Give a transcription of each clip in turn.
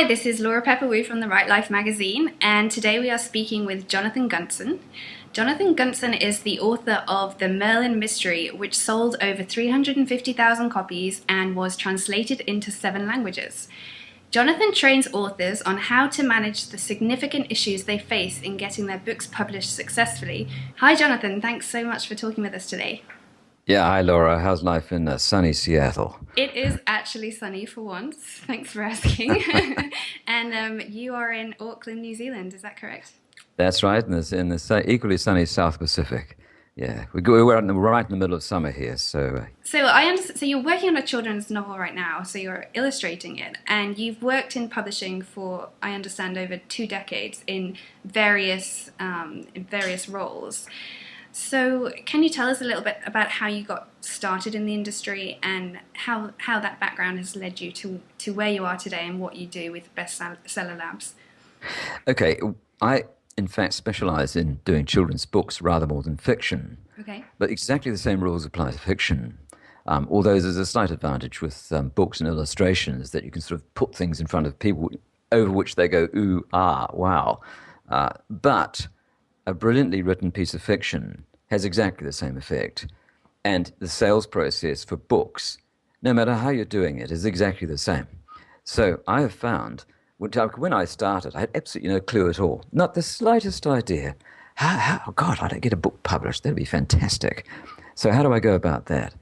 Hi, this is Laura Pepperwoo from the Right Life magazine, and today we are speaking with Jonathan Gunson. Jonathan Gunson is the author of The Merlin Mystery, which sold over 350,000 copies and was translated into 7 languages. Jonathan trains authors on how to manage the significant issues they face in getting their books published successfully. Hi, Jonathan. Thanks so much for talking with us today. Yeah, hi Laura. How's life in sunny Seattle? It is actually sunny for once. Thanks for asking. And you are in Auckland, New Zealand. Is that correct? That's right, in the equally sunny South Pacific. Yeah, we're right in the middle of summer here, so So I understand. So you're working on a children's novel right now. So you're illustrating it, and you've worked in publishing for, I understand, over 2 decades in various roles. So can you tell us a little bit about how you got started in the industry and how that background has led you to where you are today and what you do with Bestseller Labs? okay. I in fact specialize in doing children's books rather more than fiction, Okay. but exactly the same rules apply to fiction. Although there's a slight advantage with books and illustrations that you can sort of put things in front of people over which they go, ooh, ah, wow. But a brilliantly written piece of fiction has exactly the same effect. And the sales process for books, no matter how you're doing it, is exactly the same. So I have found, when I started, I had absolutely no clue at all, not the slightest idea. Oh God, I don't get a book published. That'd be fantastic. So how do I go about that?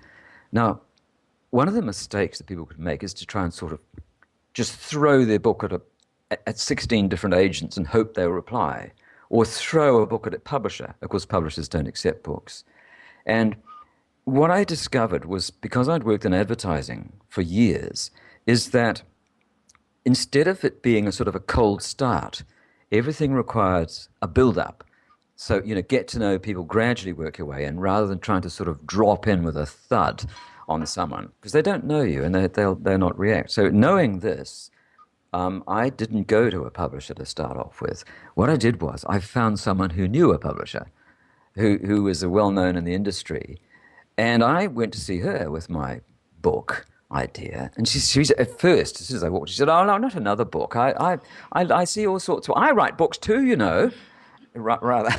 Now, one of the mistakes that people could make is to try and sort of just throw their book at 16 different agents and hope they'll reply, or throw a book at a publisher. Of course, publishers don't accept books. And what I discovered was, because I'd worked in advertising for years, is that instead of it being a sort of a cold start, everything requires a build-up. So, get to know people, gradually work your way in, rather than trying to sort of drop in with a thud on someone, because they don't know you and they'll not react. So knowing this, I didn't go to a publisher to start off with. What I did was I found someone who knew a publisher, who was well-known in the industry, and I went to see her with my book idea. And she said, at first, as soon as I walked, she said, "Oh no, not another book. I see all sorts. Well, I write books too, you know." Rather,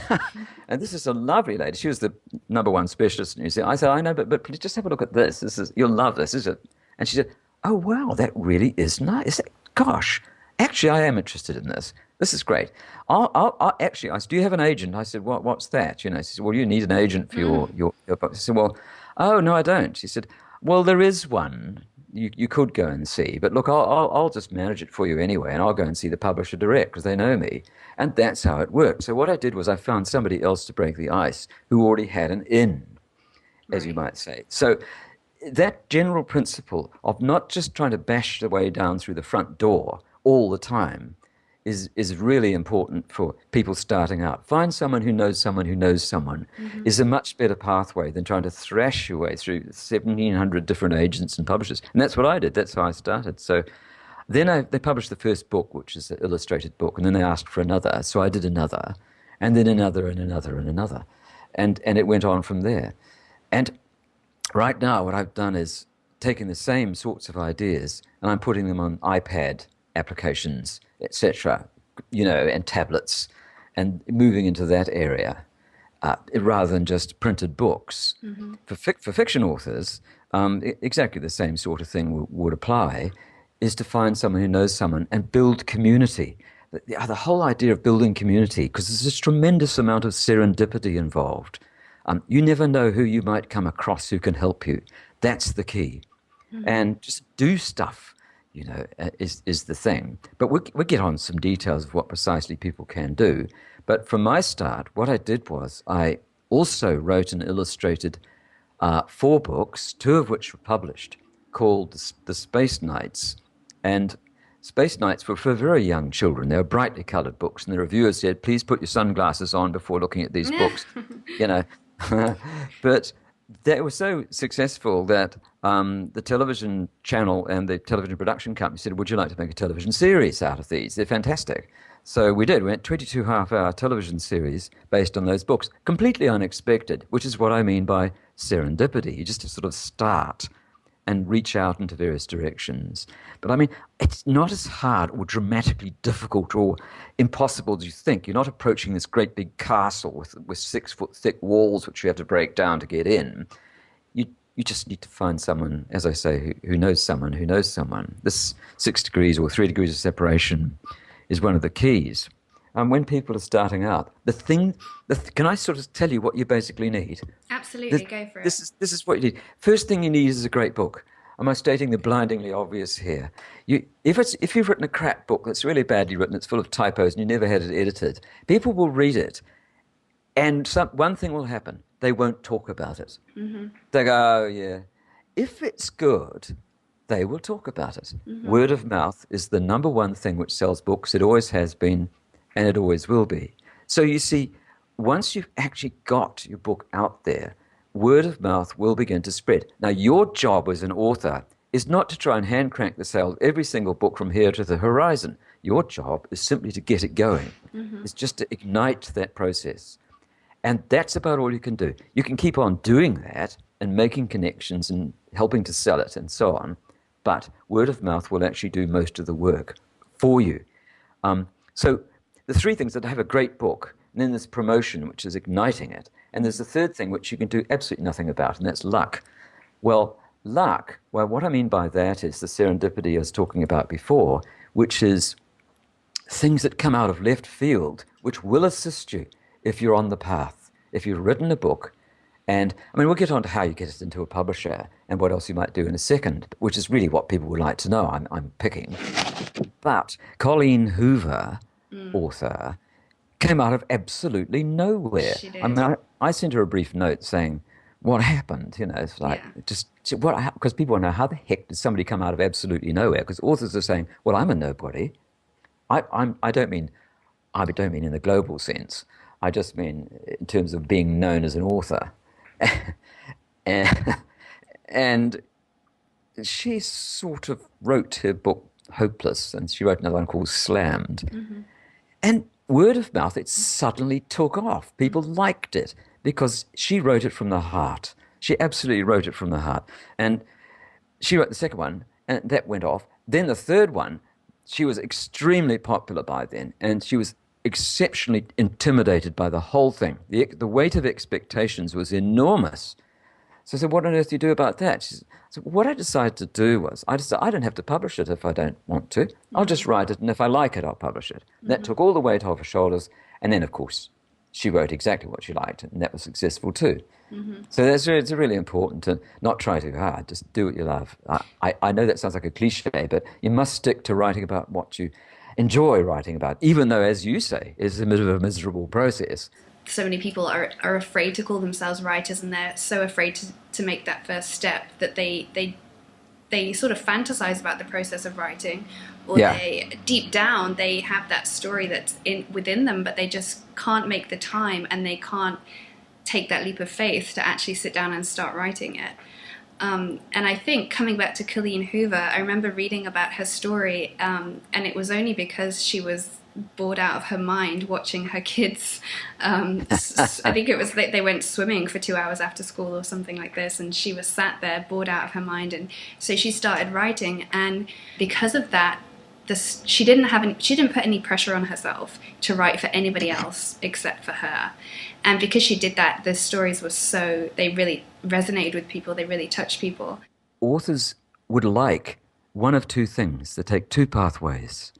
and this is a lovely lady. She was the #1 specialist in New Zealand. I said, "I know, but please just have a look at this. You'll love this, is it?" And she said, "Oh wow, that really is nice. Gosh, actually, I am interested in this. This is great. Actually," I said, "Do you have an agent?" I said, "What's that?" She said, "Well, you need an agent for your book." I said, "Well, oh no, I don't." She said, "Well, there is one. You could go and see, but look, I'll just manage it for you anyway, and I'll go and see the publisher direct because they know me." And that's how it worked. So what I did was I found somebody else to break the ice who already had an in, as you Right. might say. So that general principle of not just trying to bash the way down through the front door all the time is really important for people starting out. Find someone who knows someone who knows someone is a much better pathway than trying to thrash your way through 1,700 different agents and publishers. And that's what I did. That's how I started. So then they published the first book, which is an illustrated book, and then they asked for another. So I did another, and then another, and another, and another. And it went on from there. And right now, what I've done is taken the same sorts of ideas and I'm putting them on iPad applications, etc., and tablets, and moving into that area rather than just printed books. For fiction authors, exactly the same sort of thing would apply, is to find someone who knows someone and build community. The whole idea of building community, because there's this tremendous amount of serendipity involved. You never know who you might come across who can help you. That's the key. And just do stuff, is the thing. But we'll get on some details of what precisely people can do. But from my start, what I did was I also wrote and illustrated 4 books, 2 of which were published, called The Space Knights. And Space Knights were for very young children. They were brightly colored books, and the reviewers said, "Please put your sunglasses on before looking at these books." you know. But they were so successful that the television channel and the television production company said, "Would you like to make a television series out of these? They're fantastic." So we did. We went 22 half-hour television series based on those books. Completely unexpected, which is what I mean by serendipity. You just sort of start and reach out into various directions. But I mean, it's not as hard or dramatically difficult or impossible as you think. You're not approaching this great big castle with 6 foot thick walls which you have to break down to get in. You just need to find someone, as I say, who knows someone who knows someone. This 6 degrees or 3 degrees of separation is one of the keys. When people are starting out, can I sort of tell you what you basically need? Absolutely, go for it. This is what you need. First thing you need is a great book. Am I stating the blindingly obvious here? If you've written a crap book that's really badly written, it's full of typos, and you never had it edited, people will read it, and one thing will happen: they won't talk about it. Mm-hmm. They go, "Oh yeah." If it's good, they will talk about it. Mm-hmm. Word of mouth is the number one thing which sells books. It always has been, and it always will be. So you see, once you've actually got your book out there, word of mouth will begin to spread. Now, your job as an author is not to try and hand crank the sale of every single book from here to the horizon. Your job is simply to get it going. Mm-hmm. It's just to ignite that process. And that's about all you can do. You can keep on doing that and making connections and helping to sell it and so on. But word of mouth will actually do most of the work for you. So the three things that have a great book, and then there's promotion, which is igniting it. And there's the third thing, which you can do absolutely nothing about, and that's luck. Well, luck, what I mean by that is the serendipity I was talking about before, which is things that come out of left field, which will assist you if you're on the path, if you've written a book. And I mean, we'll get on to how you get it into a publisher and what else you might do in a second, which is really what people would like to know. I'm picking. But Colleen Hoover, author, came out of absolutely nowhere. She did. I mean, I sent her a brief note saying, what happened? You know, it's like, because people want to know, how the heck did somebody come out of absolutely nowhere? Because authors are saying, well, I'm a nobody. I don't mean in the global sense. I just mean in terms of being known as an author. and she sort of wrote her book Hopeless, and she wrote another one called Slammed. Mm-hmm. And word of mouth, it suddenly took off. People liked it because she wrote it from the heart. She absolutely wrote it from the heart. And she wrote the second one, and that went off. Then the third one, she was extremely popular by then, and she was exceptionally intimidated by the whole thing. The weight of expectations was enormous. So I said, what on earth do you do about that? She said, what I decided to do was, I don't have to publish it if I don't want to. I'll just write it, and if I like it, I'll publish it. Mm-hmm. That took all the weight off her shoulders. And then, of course, she wrote exactly what she liked, and that was successful too. Mm-hmm. So it's really important to not try too hard. Just do what you love. I know that sounds like a cliche, but you must stick to writing about what you enjoy writing about, even though, as you say, it's a bit of a miserable process. So many people are afraid to call themselves writers, and they're so afraid to make that first step that they sort of fantasize about the process of writing, or they deep down they have that story that's within them, but they just can't make the time, and they can't take that leap of faith to actually sit down and start writing it. And I think, coming back to Colleen Hoover, I remember reading about her story, and it was only because she was bored out of her mind watching her kids. I think it was they went swimming for 2 hours after school or something like this, and she was sat there bored out of her mind, and so she started writing. And because of that, she didn't put any pressure on herself to write for anybody else except for her. And because she did that, the stories were they really resonated with people, they really touched people. Authors would like one of two things. They take two pathways.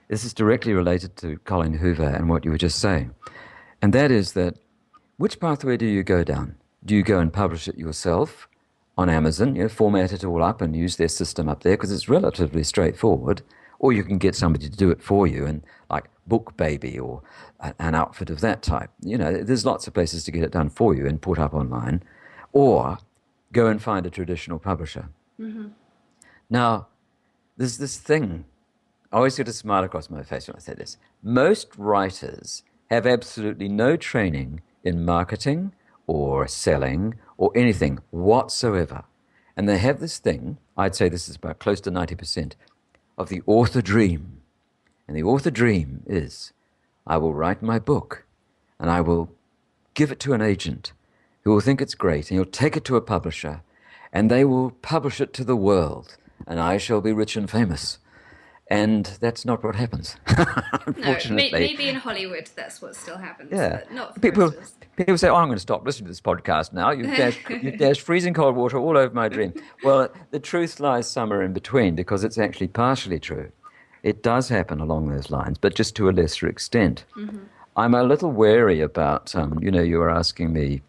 This is directly related to Colleen Hoover and what you were just saying. And that is that, which pathway do you go down? Do you go and publish it yourself on Amazon, format it all up and use their system up there, because it's relatively straightforward, or you can get somebody to do it for you, and like Book Baby or an outfit of that type. There's lots of places to get it done for you and put up online, or go and find a traditional publisher. Mm-hmm. Now, there's this thing. I always get a smile across my face when I say this. Most writers have absolutely no training in marketing or selling or anything whatsoever. And they have this thing, I'd say this is about close to 90%, of the author dream. And the author dream is, I will write my book and I will give it to an agent who will think it's great, and he'll take it to a publisher, and they will publish it to the world, and I shall be rich and famous. And that's not what happens, No, unfortunately. maybe in Hollywood that's what still happens, Yeah. but not for the rest People of us. people say, "Oh, I'm going to stop listening to this podcast now. You've dashed freezing cold water all over my dream." Well, the truth lies somewhere in between because it's actually partially true. It does happen along those lines, but just to a lesser extent. I'm a little wary about, you were asking me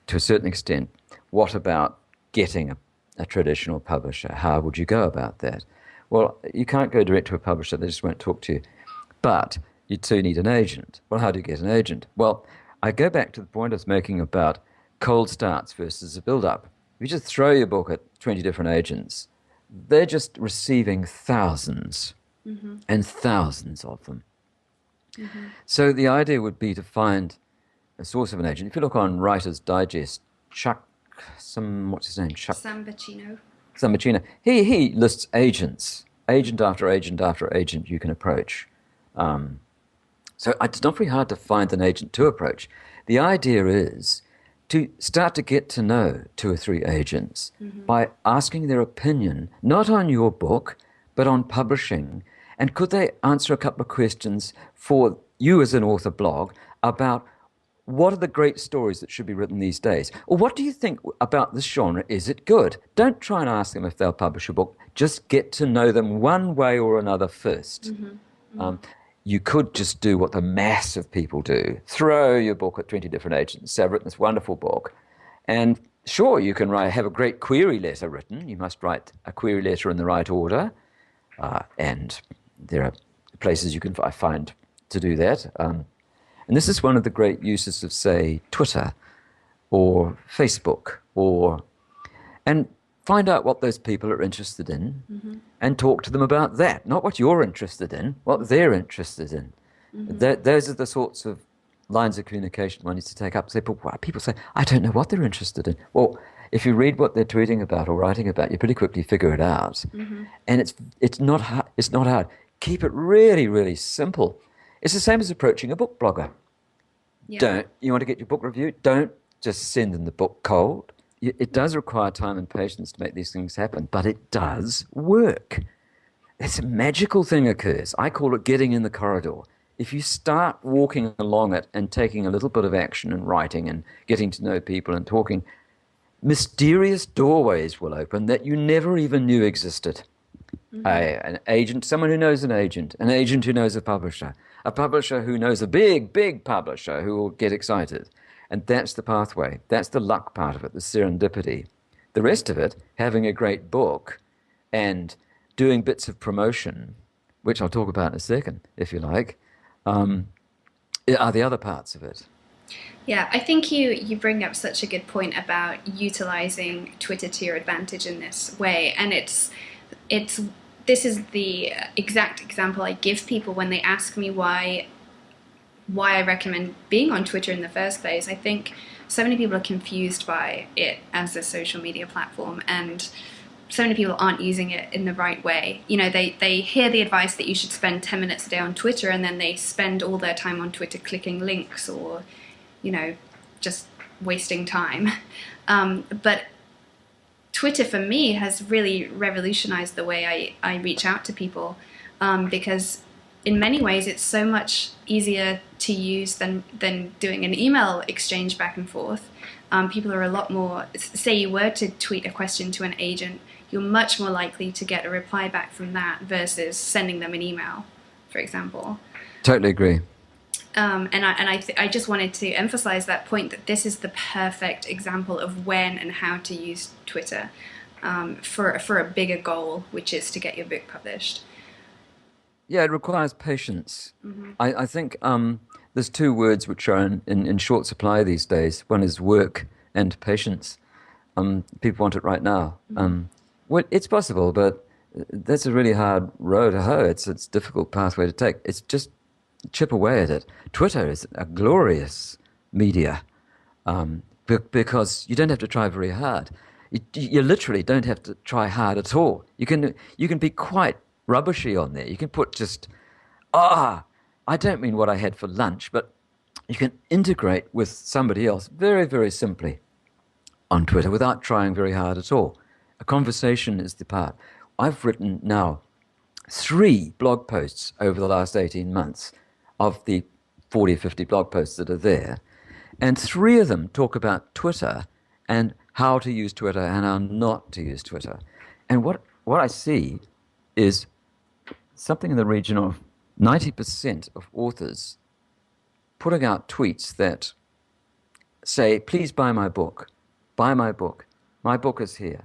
to a certain extent, what about getting a traditional publisher? How would you go about that? Well, you can't go direct to a publisher, they just won't talk to you. But you too need an agent. Well, how do you get an agent? Well, I go back to the point I was making about cold starts versus a build-up. If you just throw your book at 20 different agents, they're just receiving thousands and thousands of them. So the idea would be to find a source of an agent. If you look on Writer's Digest, what's his name? Sam Bacino. Samachina, he lists agents, agent after agent after agent you can approach. So it's not very hard to find an agent to approach. The idea is to start to get to know 2 or 3 agents by asking their opinion, not on your book, but on publishing. And could they answer a couple of questions for you as an author blog about what are the great stories that should be written these days? Or what do you think about this genre? Is it good? Don't try and ask them if they'll publish a book. Just get to know them one way or another first. You could just do what the mass of people do. Throw your book at 20 different agents. Say, I've written this wonderful book. And sure, you can have a great query letter written. You must write a query letter in the right order. And there are places you can find to do that. And this is one of the great uses of, say, Twitter or Facebook, and find out what those people are interested in and talk to them about that, not what you're interested in, what they're interested in. Those are the sorts of lines of communication one needs to take up. People say, I don't know what they're interested in. Well, if you read what they're tweeting about or writing about, you pretty quickly figure it out. And it's not hard. It's not hard. Keep it really, really simple. It's the same as approaching a book blogger. Yeah. You want to get your book reviewed? Don't just send them the book cold. It does require time and patience to make these things happen, but it does work. It's a magical thing occurs. I call it getting in the corridor. If you start walking along it and taking a little bit of action and writing and getting to know people and talking, mysterious doorways will open that you never even knew existed. An agent, someone who knows an agent who knows a publisher who knows a big, big publisher who will get excited. And that's the pathway. That's the luck part of it, the serendipity. The rest of it, having a great book and doing bits of promotion, which I'll talk about in a second, if you like, are the other parts of it. Yeah, I think you bring up such a good point about utilizing Twitter to your advantage in this way. And this is the exact example I give people when they ask me why I recommend being on Twitter in the first place. I think so many people are confused by it as a social media platform, and so many people aren't using it in the right way. They hear the advice that you should spend 10 minutes a day on Twitter, and then they spend all their time on Twitter clicking links or, just wasting time. But Twitter for me has really revolutionized the way I reach out to people, because in many ways it's so much easier to use than doing an email exchange back and forth. People are a lot more, say you were to tweet a question to an agent, you're much more likely to get a reply back from that versus sending them an email, for example. Totally agree. I just wanted to emphasize that point, that this is the perfect example of when and how to use Twitter for a bigger goal, which is to get your book published. Yeah, it requires patience. I think there's 2 words which are in short supply these days. One is work and patience. People want it right now. Well, it's possible, but that's a really hard row to hoe. It's a difficult pathway to take. It's just chip away at it. Twitter is a glorious media because you don't have to try very hard. You literally don't have to try hard at all. You can be quite rubbishy on there. You can put just, I don't mean what I had for lunch, but you can integrate with somebody else very, very simply on Twitter without trying very hard at all. A conversation is the part. I've written now 3 blog posts over the last 18 months of the 40 or 50 blog posts that are there. And 3 of them talk about Twitter and how to use Twitter and how not to use Twitter. And what I see is something in the region of 90% of authors putting out tweets that say, please buy my book, my book is here.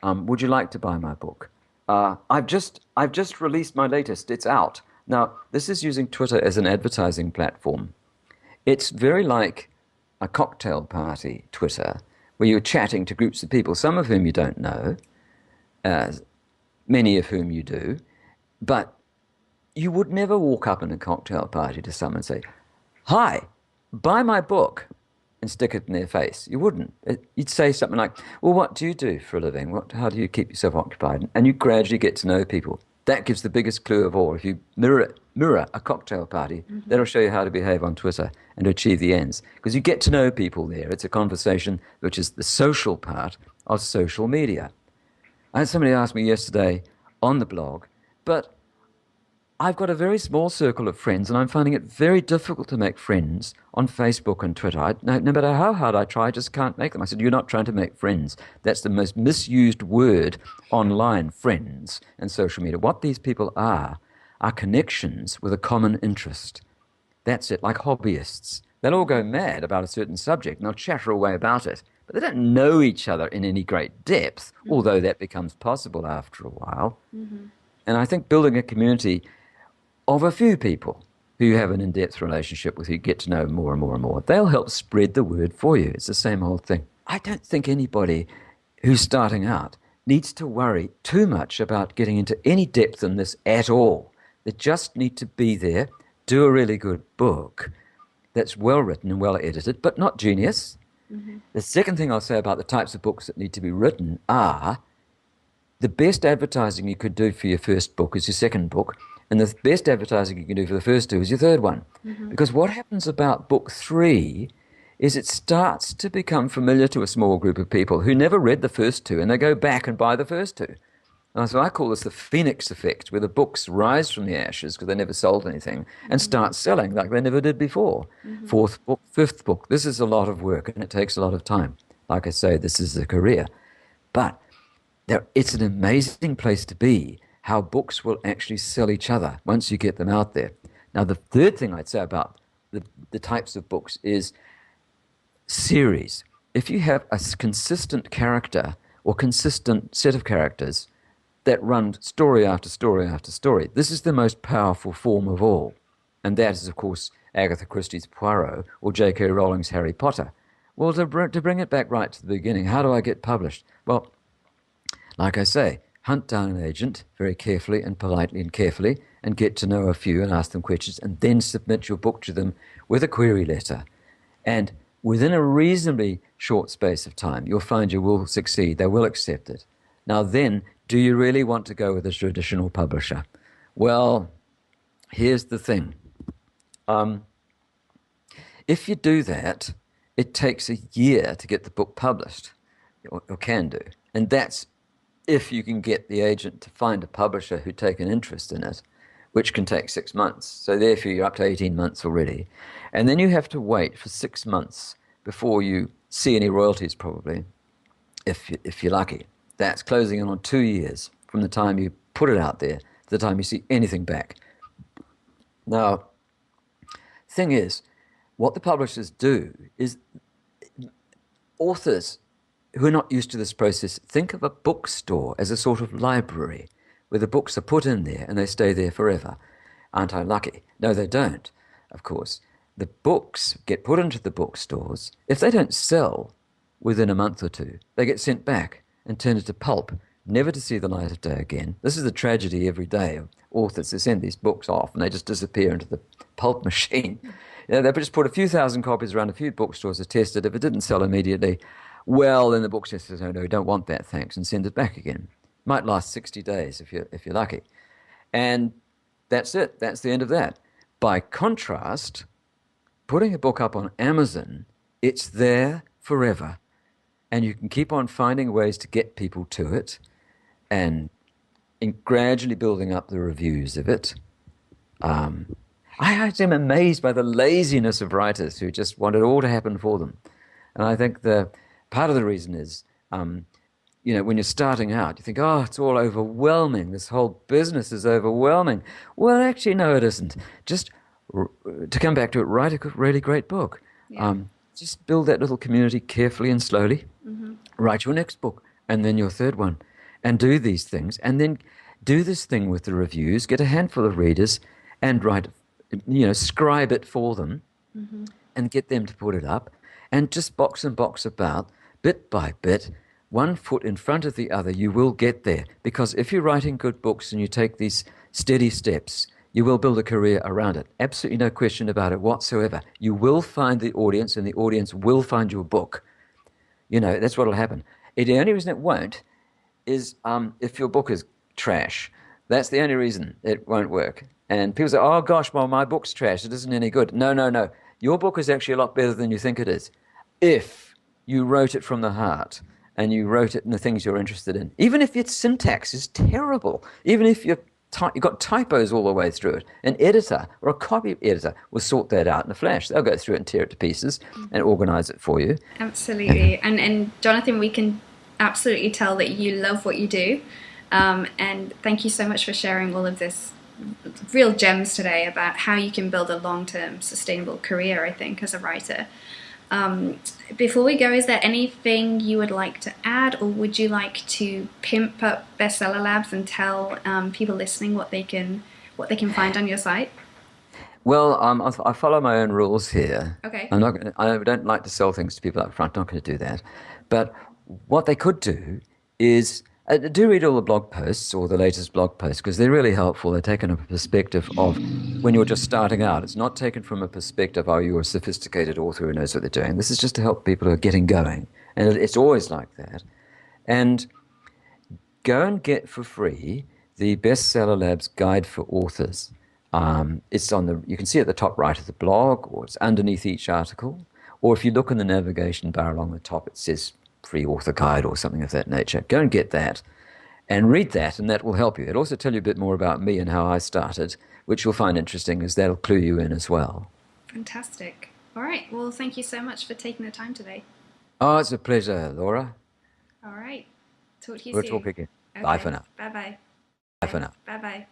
Would you like to buy my book? I've just released my latest, it's out. Now, this is using Twitter as an advertising platform. It's very like a cocktail party Twitter, where you're chatting to groups of people, some of whom you don't know, many of whom you do, but you would never walk up in a cocktail party to someone and say, hi, buy my book, and stick it in their face. You wouldn't. You'd say something like, well, what do you do for a living? How do you keep yourself occupied? And you gradually get to know people. That gives the biggest clue of all. If you mirror a cocktail party, that'll show you how to behave on Twitter and to achieve the ends. Because you get to know people there. It's a conversation which is the social part of social media. I had somebody ask me yesterday on the blog, but I've got a very small circle of friends, and I'm finding it very difficult to make friends on Facebook and Twitter. No matter how hard I try, I just can't make them. I said, you're not trying to make friends. That's the most misused word online, friends and social media. What these people are connections with a common interest. That's it, like hobbyists. They'll all go mad about a certain subject, and they'll chatter away about it. But they don't know each other in any great depth, although that becomes possible after a while. And I think building a community of a few people who you have an in-depth relationship with, who you get to know more and more and more, they'll help spread the word for you. It's the same old thing. I don't think anybody who's starting out needs to worry too much about getting into any depth in this at all. They just need to be there, do a really good book that's well written and well edited, but not genius. The second thing I'll say about the types of books that need to be written are the best advertising you could do for your first book is your second book, and the best advertising you can do for the first 2 is your third one. Because what happens about book 3 is it starts to become familiar to a small group of people who never read the first 2, and they go back and buy the first 2. And so I call this the phoenix effect, where the books rise from the ashes because they never sold anything and start selling like they never did before. 4th book, 5th book. This is a lot of work, and it takes a lot of time. Like I say, this is a career. But it's an amazing place to be, how books will actually sell each other once you get them out there. Now, the third thing I'd say about the types of books is series. If you have a consistent character or consistent set of characters that run story after story after story, this is the most powerful form of all. And that is, of course, Agatha Christie's Poirot or J.K. Rowling's Harry Potter. Well, to bring it back right to the beginning, how do I get published? Well, like I say, hunt down an agent very carefully and politely and carefully and get to know a few and ask them questions, and then submit your book to them with a query letter. And within a reasonably short space of time, you'll find you will succeed. They will accept it. Now then, do you really want to go with a traditional publisher? Well, here's the thing. If you do that, it takes a year to get the book published, or can do. And that's if you can get the agent to find a publisher who take an interest in it, which can take 6 months. So therefore, you're up to 18 months already. And then you have to wait for 6 months before you see any royalties, probably, if you're lucky. That's closing in on 2 years from the time you put it out there to the time you see anything back. Now, thing is, what the publishers do is authors who are not used to this process think of a bookstore as a sort of library where the books are put in there and they stay there forever. Aren't I lucky? No, they don't, of course. The books get put into the bookstores. If they don't sell within a month or 2, they get sent back and turned into pulp, never to see the light of day again. This is the tragedy every day of authors. They send these books off and they just disappear into the pulp machine. They just put a few thousand copies around a few bookstores to test it. If it didn't sell immediately, well, then the bookstore says, oh, no, we don't want that, thanks, and send it back again. Might last 60 days if you're lucky. And that's it. That's the end of that. By contrast, putting a book up on Amazon, it's there forever. and you can keep on finding ways to get people to it and in gradually building up the reviews of it. I am amazed by the laziness of writers who just want it all to happen for them. And I think the part of the reason is, when you're starting out, you think, oh, it's all overwhelming. This whole business is overwhelming. Well, actually, no, it isn't. Just to come back to it, write a really great book. Yeah. Just build that little community carefully and slowly. Mm-hmm. Write your next book and then your third one, and do these things. And then do this thing with the reviews, get a handful of readers and scribe it for them Mm-hmm. and get them to put it up and just box and box about bit by bit, one foot in front of the other. You will get there, because if you're writing good books and you take these steady steps, you will build a career around it. Absolutely no question about it whatsoever. You will find the audience and the audience will find your book. That's what will happen. The only reason it won't is if your book is trash. That's the only reason it won't work. And people say, oh gosh, well, my book's trash, it isn't any good. No. Your book is actually a lot better than you think it is. If you wrote it from the heart and you wrote it in the things you're interested in, even if its syntax is terrible, even if you've got typos all the way through it, an editor or a copy editor will sort that out in a flash. They'll go through it and tear it to pieces and organize it for you. Absolutely. And Jonathan, we can absolutely tell that you love what you do. And thank you so much for sharing all of this real gems today about how you can build a long-term sustainable career, I think, as a writer. Before we go, is there anything you would like to add, or would you like to pimp up Bestseller Labs and tell people listening what they can find on your site? Well, I follow my own rules here. Okay. I don't like to sell things to people up front. Not going to do that. But what they could do is do read all the blog posts or the latest blog posts, because they're really helpful. They're taken from a perspective of when you're just starting out. It's not taken from a perspective, oh, you're a sophisticated author who knows what they're doing. This is just to help people who are getting going. And it's always like that. And go and get for free the Bestseller Labs Guide for Authors. It's you can see at the top right of the blog, or it's underneath each article. Or if you look in the navigation bar along the top, it says free author guide or something of that nature. Go and get that and read that, and that will help you. It'll also tell you a bit more about me and how I started, which you'll find interesting, as that'll clue you in as well. Fantastic. All right. Well, thank you so much for taking the time today. Oh, it's a pleasure, Laura. All right. Talk to you We'll soon. talk again. Okay. Bye for now. Bye-bye. Bye for now. Bye-bye.